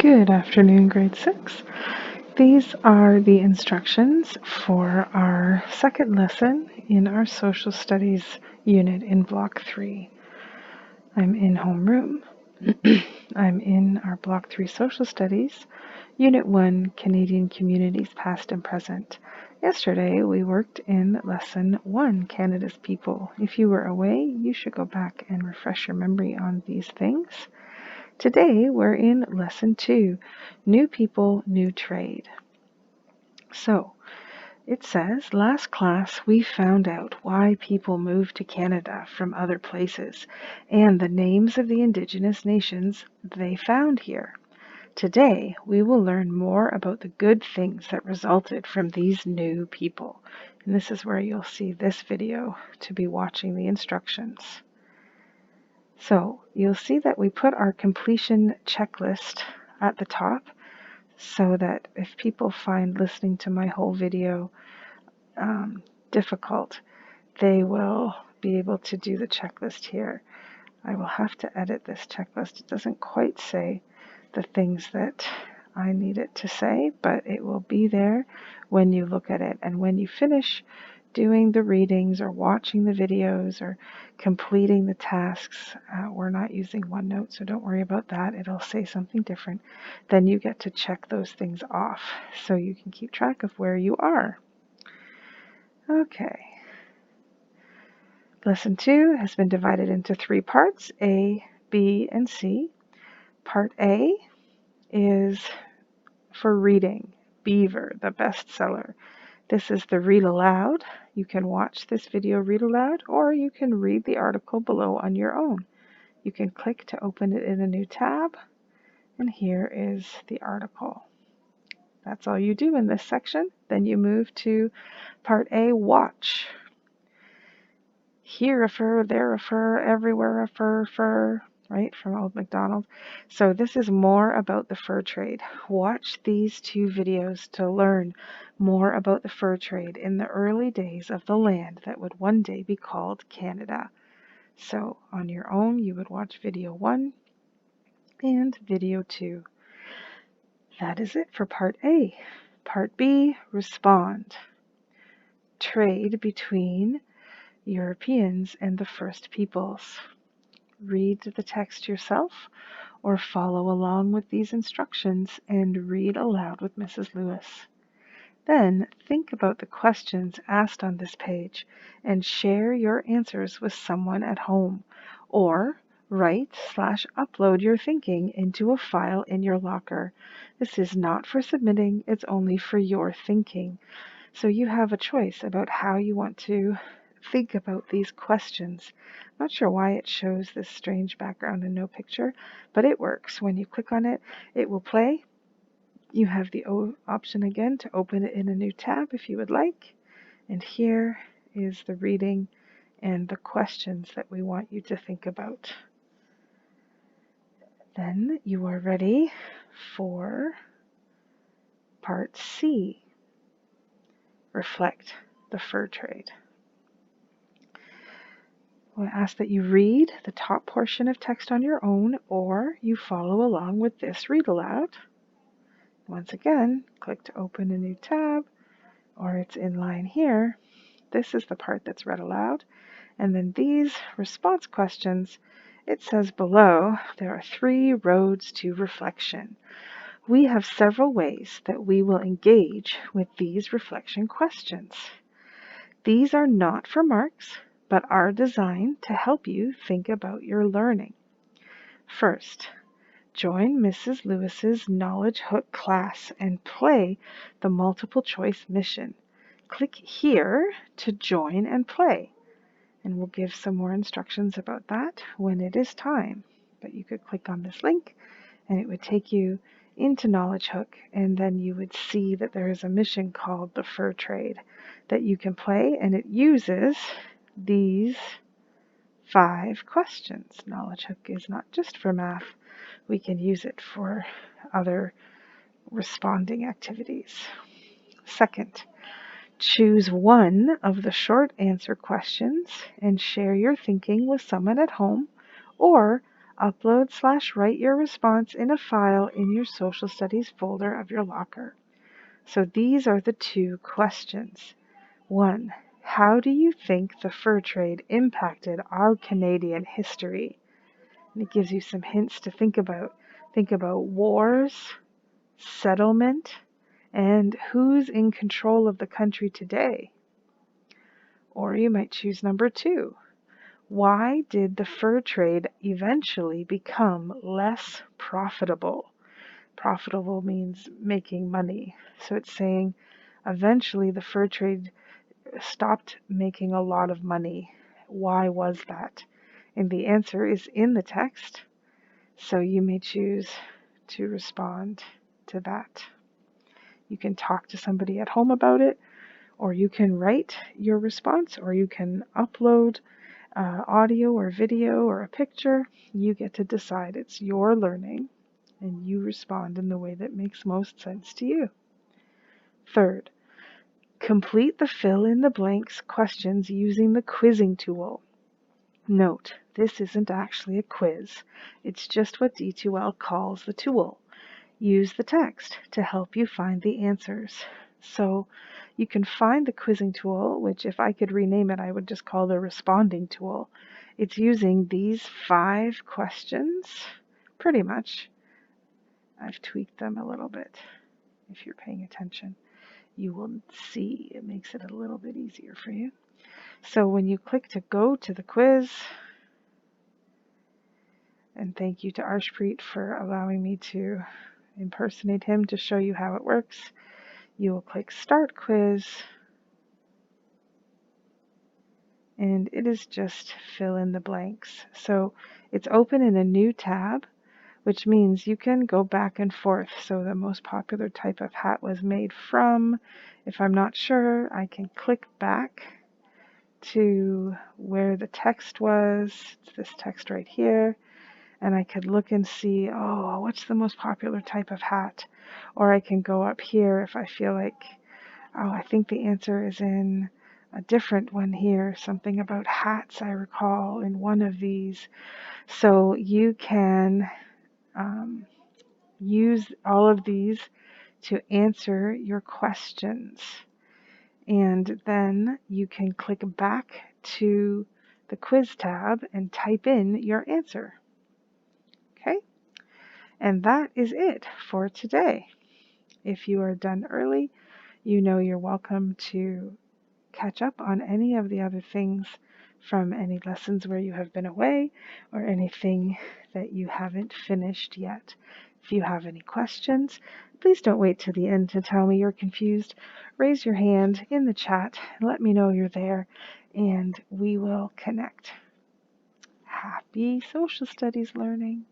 Good afternoon, grade 6. These are the instructions for our second lesson in our social studies unit in block 3. I'm in homeroom. I'm in our block 3 social studies, unit 1, Canadian communities past and present. Yesterday we worked in lesson 1, Canada's people. If you were away, you should go back and refresh your memory on these things. Today we're in lesson 2, new people, new trade. So it says, last class we found out why people moved to Canada from other places and the names of the Indigenous nations they found here. Today we will learn more about the good things that resulted from these new people. And this is where you'll see this video to be watching the instructions. So you'll see that we put our completion checklist at the top so that if people find listening to my whole video difficult, they will be able to do the checklist here. I will have to edit this checklist. It doesn't quite say the things that I need it to say, but it will be there when you look at it. And when you finish doing the readings or watching the videos or completing the tasks, we're not using OneNote, so don't worry about that. It'll say something different. Then you get to check those things off so you can keep track of where you are. Okay. Lesson 2 has been divided into 3 parts, A, B, and C. Part A is for reading, Beaver, the bestseller. This is the read aloud. You can watch this video read aloud, or you can read the article below on your own. You can click to open it in a new tab, and here is the article. That's all you do in this section. Then you move to Part A, watch. Here a fur, there a fur, everywhere a fur, right, from Old MacDonald. So this is more about the fur trade. Watch these 2 videos to learn more about the fur trade in the early days of the land that would one day be called Canada. So on your own, you would watch video 1 and video 2. That is it for Part A. Part B, respond. Trade between Europeans and the First Peoples. Read the text yourself or follow along with these instructions and read aloud with Mrs. Lewis. Then think about the questions asked on this page and share your answers with someone at home, or write/upload your thinking into a file in your locker. This is not for submitting, it's only for your thinking. So you have a choice about how you want to think about these questions. I'm not sure why it shows this strange background and no picture, but it works. When you click on it, it will play. You have the option again to open it in a new tab if you would like. And here is the reading and the questions that we want you to think about. Then you are ready for Part C. Reflect the fur trade. I ask that you read the top portion of text on your own, or you follow along with this read aloud. Once again, click to open a new tab, or it's in line here. This is the part that's read aloud. And then these response questions, it says below, there are 3 roads to reflection. We have several ways that we will engage with these reflection questions. These are not for marks, but are designed to help you think about your learning. First, join Mrs. Lewis's Knowledge Hook class and play the multiple choice mission. Click here to join and play. And we'll give some more instructions about that when it is time. But you could click on this link and it would take you into Knowledge Hook, and then you would see that there is a mission called the Fur Trade that you can play, and it uses these 5 questions. Knowledge Hook is not just for math. We can use it for other responding activities. Second, choose one of the short answer questions and share your thinking with someone at home, or Upload/write your response in a file in your social studies folder of your locker. So these are the 2 questions. 1. How do you think the fur trade impacted our Canadian history? And it gives you some hints to think about. Think about wars, settlement, and who's in control of the country today. Or you might choose number 2. Why did the fur trade eventually become less profitable? Profitable means making money. So it's saying eventually the fur trade stopped making a lot of money. Why was that? And the answer is in the text. So you may choose to respond to that. You can talk to somebody at home about it, or you can write your response, or you can upload audio or video or a picture. You get to decide. It's your learning, and you respond in the way that makes most sense to you. 3rd, complete the fill in the blanks questions using the quizzing tool. Note, this isn't actually a quiz. It's just what D2L calls the tool. Use the text to help you find the answers. So you can find the quizzing tool, which if I could rename it, I would just call the responding tool. It's using these 5 questions, pretty much. I've tweaked them a little bit. If you're paying attention, you will see it makes it a little bit easier for you. So when you click to go to the quiz, and thank you to Arshpreet for allowing me to impersonate him to show you how it works. You will click Start Quiz, and it is just fill in the blanks. So it's open in a new tab, which means you can go back and forth. So the most popular type of hat was made from. If I'm not sure, I can click back to where the text was. It's this text right here. And I could look and see, oh, what's the most popular type of hat? Or I can go up here if I feel like, oh, I think the answer is in a different one here, something about hats I recall in one of these. So you can use all of these to answer your questions. And then you can click back to the quiz tab and type in your answer. Okay? And that is it for today. If you are done early, you know you're welcome to catch up on any of the other things from any lessons where you have been away or anything that you haven't finished yet. If you have any questions, please don't wait till the end to tell me you're confused. Raise your hand in the chat and let me know you're there, and we will connect. Happy social studies learning.